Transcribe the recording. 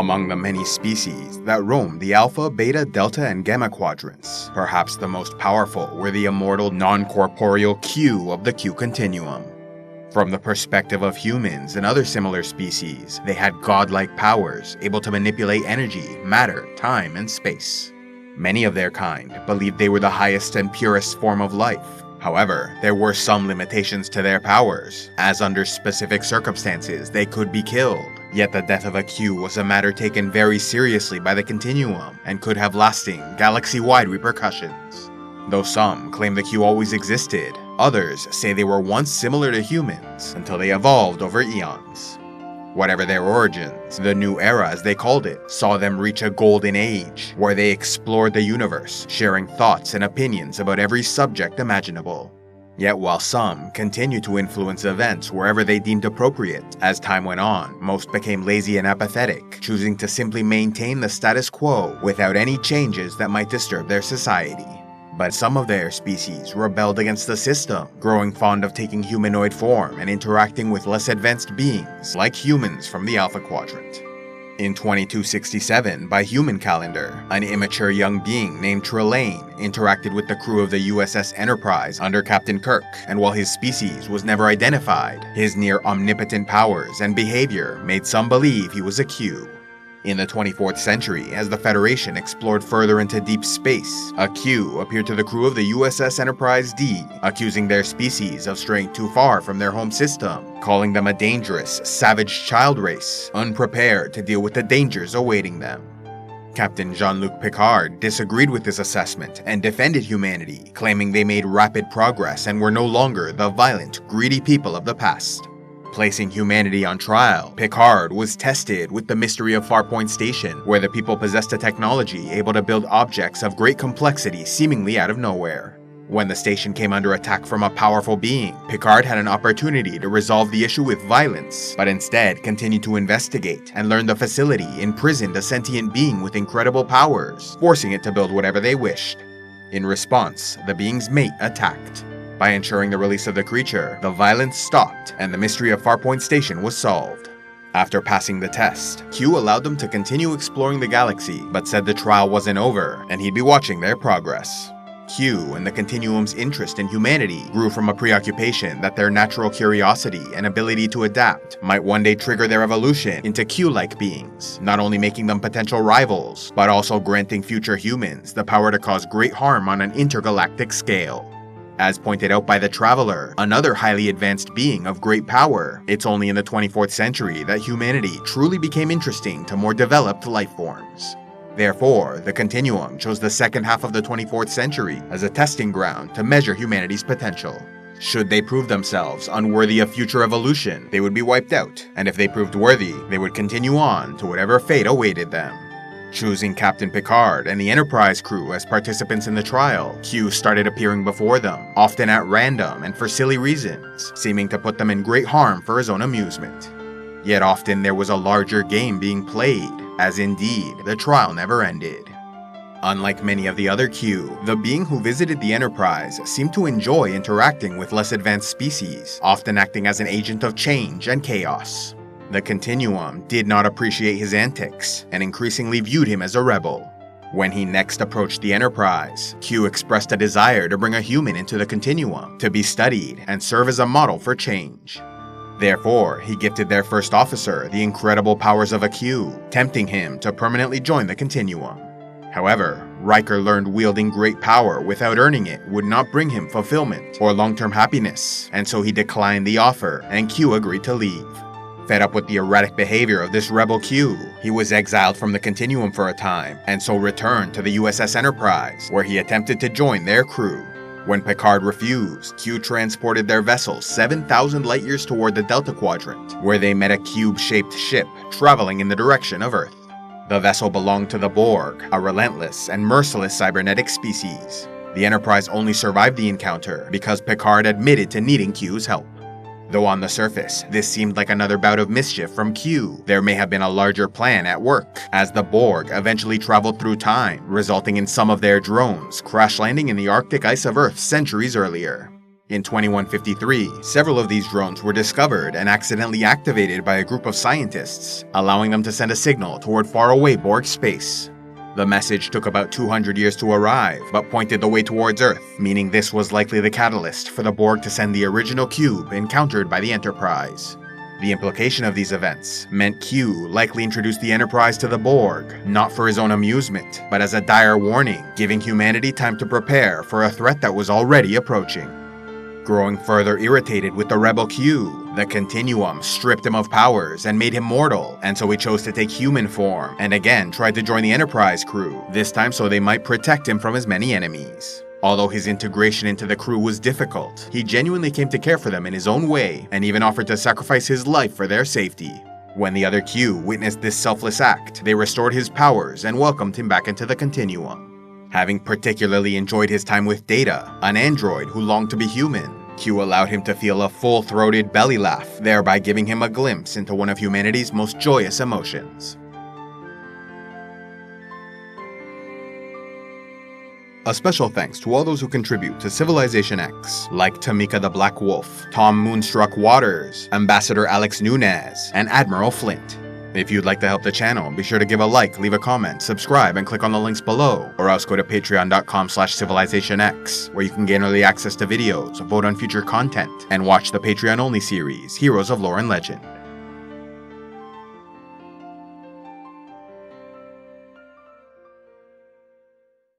Among the many species that roamed the Alpha, Beta, Delta, and Gamma quadrants, perhaps the most powerful were the immortal non-corporeal Q of the Q continuum. From the perspective of humans and other similar species, they had godlike powers, able to manipulate energy, matter, time, and space. Many of their kind believed they were the highest and purest form of life. However, there were some limitations to their powers, as under specific circumstances they could be killed. Yet the death of a Q was a matter taken very seriously by the Continuum and could have lasting, galaxy-wide repercussions. Though some claim the Q always existed, others say they were once similar to humans until they evolved over eons. Whatever their origins, the New Era, as they called it, saw them reach a golden age, where they explored the universe, sharing thoughts and opinions about every subject imaginable. Yet while some continued to influence events wherever they deemed appropriate, as time went on, most became lazy and apathetic, choosing to simply maintain the status quo without any changes that might disturb their society. But some of their species rebelled against the system, growing fond of taking humanoid form and interacting with less advanced beings, like humans from the Alpha Quadrant. In 2267, by human calendar, an immature young being named Trelane interacted with the crew of the USS Enterprise under Captain Kirk, and while his species was never identified, his near-omnipotent powers and behavior made some believe he was a Q. In the 24th century, as the Federation explored further into deep space, a Q appeared to the crew of the USS Enterprise D, accusing their species of straying too far from their home system, calling them a dangerous, savage child race, unprepared to deal with the dangers awaiting them. Captain Jean-Luc Picard disagreed with this assessment and defended humanity, claiming they made rapid progress and were no longer the violent, greedy people of the past. Placing humanity on trial, Picard was tested with the mystery of Farpoint Station, where the people possessed a technology able to build objects of great complexity seemingly out of nowhere. When the station came under attack from a powerful being, Picard had an opportunity to resolve the issue with violence, but instead continued to investigate and learn the facility imprisoned a sentient being with incredible powers, forcing it to build whatever they wished. In response, the being's mate attacked. By ensuring the release of the creature, the violence stopped and the mystery of Farpoint Station was solved. After passing the test, Q allowed them to continue exploring the galaxy, but said the trial wasn't over and he'd be watching their progress. Q and the Continuum's interest in humanity grew from a preoccupation that their natural curiosity and ability to adapt might one day trigger their evolution into Q-like beings, not only making them potential rivals, but also granting future humans the power to cause great harm on an intergalactic scale. As pointed out by the Traveler, another highly advanced being of great power, it's only in the 24th century that humanity truly became interesting to more developed life forms. Therefore, the Continuum chose the second half of the 24th century as a testing ground to measure humanity's potential. Should they prove themselves unworthy of future evolution, they would be wiped out, and if they proved worthy, they would continue on to whatever fate awaited them. Choosing Captain Picard and the Enterprise crew as participants in the trial, Q started appearing before them, often at random and for silly reasons, seeming to put them in great harm for his own amusement. Yet often there was a larger game being played, as indeed, the trial never ended. Unlike many of the other Q, the being who visited the Enterprise seemed to enjoy interacting with less advanced species, often acting as an agent of change and chaos. The Continuum did not appreciate his antics, and increasingly viewed him as a rebel. When he next approached the Enterprise, Q expressed a desire to bring a human into the Continuum, to be studied and serve as a model for change. Therefore, he gifted their first officer the incredible powers of a Q, tempting him to permanently join the Continuum. However, Riker learned wielding great power without earning it would not bring him fulfillment or long-term happiness, and so he declined the offer, and Q agreed to leave. Fed up with the erratic behavior of this rebel Q, he was exiled from the Continuum for a time, and so returned to the USS Enterprise, where he attempted to join their crew. When Picard refused, Q transported their vessel 7,000 light-years toward the Delta Quadrant, where they met a cube-shaped ship traveling in the direction of Earth. The vessel belonged to the Borg, a relentless and merciless cybernetic species. The Enterprise only survived the encounter because Picard admitted to needing Q's help. Though on the surface, this seemed like another bout of mischief from Q, there may have been a larger plan at work, as the Borg eventually traveled through time, resulting in some of their drones crash landing in the Arctic ice of Earth centuries earlier. In 2153, several of these drones were discovered and accidentally activated by a group of scientists, allowing them to send a signal toward faraway Borg space. The message took about 200 years to arrive, but pointed the way towards Earth, meaning this was likely the catalyst for the Borg to send the original cube encountered by the Enterprise. The implication of these events meant Q likely introduced the Enterprise to the Borg, not for his own amusement, but as a dire warning, giving humanity time to prepare for a threat that was already approaching. Growing further irritated with the rebel Q, the Continuum stripped him of powers and made him mortal, and so he chose to take human form, and again tried to join the Enterprise crew, this time so they might protect him from his many enemies. Although his integration into the crew was difficult, he genuinely came to care for them in his own way, and even offered to sacrifice his life for their safety. When the other Q witnessed this selfless act, they restored his powers and welcomed him back into the Continuum. Having particularly enjoyed his time with Data, an android who longed to be human, Q allowed him to feel a full-throated belly laugh, thereby giving him a glimpse into one of humanity's most joyous emotions. A special thanks to all those who contribute to CivilizationEx, like Tamika the Black Wolf, Tom Moonstruck Waters, Ambassador Alex Nunez, and Admiral Flint. If you'd like to help the channel, be sure to give a like, leave a comment, subscribe, and click on the links below, or else go to patreon.com/CivilizationEx, where you can gain early access to videos, vote on future content, and watch the Patreon-only series, Heroes of Lore and Legend.